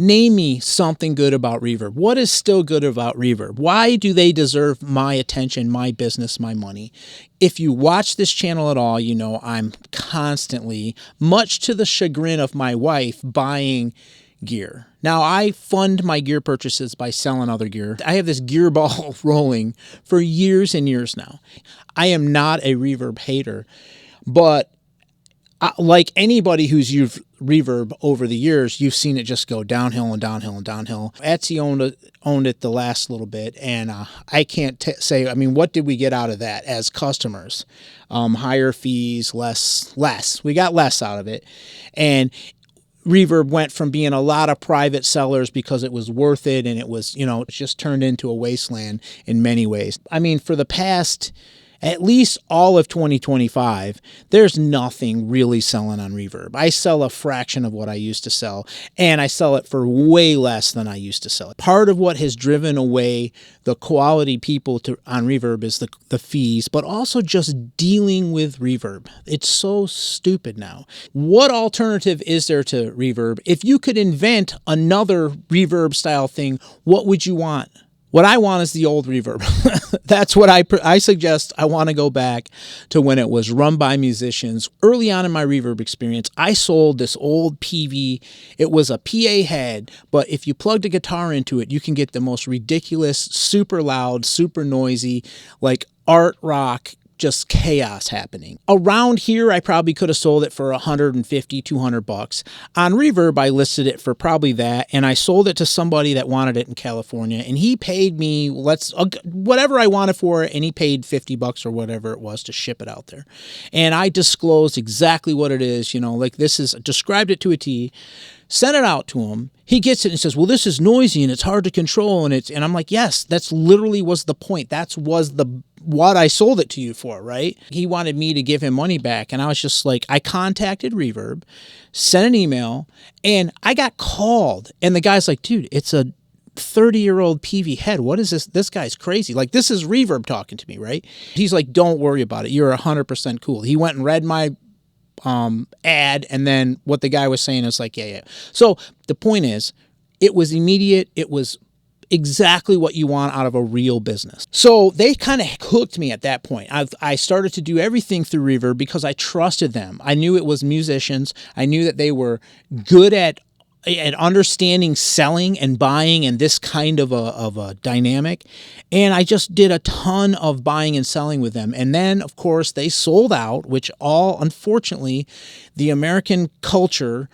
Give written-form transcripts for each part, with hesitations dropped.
Name me something good about Reverb. What is still good about Reverb? Why do they deserve my attention, my business, my money? If you watch this channel at all, you know I'm constantly, much to the chagrin of my wife, buying gear. Now, I fund my gear purchases by selling other gear. I have this gear ball rolling for years and years now. I am not a Reverb hater, but like anybody who's used Reverb over the years, you've seen it just go downhill and downhill and downhill. Etsy owned it the last little bit, and I can't say, I mean, what did we get out of that as customers? Higher fees, less. We got less out of it. And Reverb went from being a lot of private sellers because it was worth it, and it was, you know, it's just turned into a wasteland in many ways. I mean, for the past at least all of 2025, there's nothing really selling on Reverb. I sell a fraction of what I used to sell, and I sell it for way less than I used to sell it. Part of what has driven away the quality people on Reverb is the fees, but also just dealing with Reverb. It's so stupid now. What alternative is there to Reverb? If you could invent another Reverb style thing, what would you want? What I want is the old Reverb. That's what I suggest. I want to go back to when it was run by musicians. Early on in my Reverb experience, I sold this old PV. It was a PA head, but if you plugged a guitar into it, you can get the most ridiculous, super loud, super noisy, like art rock, just chaos happening. Around here, I probably could have sold it for $150, $200. On Reverb, I listed it for probably that, and I sold it to somebody that wanted it in California, and he paid me whatever I wanted for it, and he paid $50 or whatever it was to ship it out there. And I disclosed exactly what it is, you know, like described it to a T, sent it out to him. He gets it and says, well, this is noisy and it's hard to control. And I'm like, yes, that's literally was the point. What I sold it to you for, right? He wanted me to give him money back. And I was just like, I contacted Reverb, sent an email, and I got called. And the guy's like, dude, it's a 30-year-old PV head. What is this? This guy's crazy. Like, this is Reverb talking to me, right? He's like, don't worry about it. You're 100% cool. He went and read my ad, and then what the guy was saying is like, yeah. So the point is, it was immediate. It was exactly what you want out of a real business. So they kind of hooked me at that point. I started to do everything through Reverb because I trusted them. I knew it was musicians. I knew that they were good at understanding selling and buying and this kind of a dynamic. And I just did a ton of buying and selling with them. And then, of course, they sold out, which unfortunately, the American culture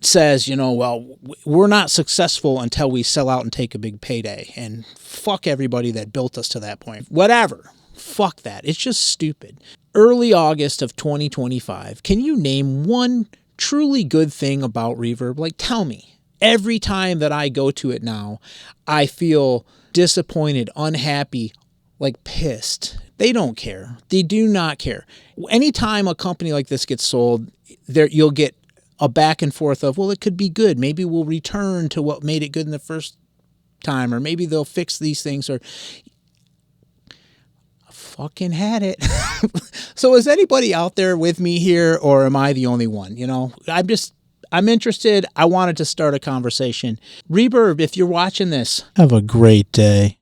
says, you know, well, we're not successful until we sell out and take a big payday. And fuck everybody that built us to that point. Whatever. Fuck that. It's just stupid. Early August of 2025, can you name one truly good thing about Reverb? Like, tell me. Every time that I go to it now, I feel disappointed, unhappy, like pissed. They don't care. They do not care. Anytime a company like this gets sold, you'll get a back and forth of, well, it could be good. Maybe we'll return to what made it good in the first time, or maybe they'll fix these things, or fucking had it. So is anybody out there with me here, or am I the only one? You know, I'm interested. I wanted to start a conversation. Reverb, if you're watching this, have a great day.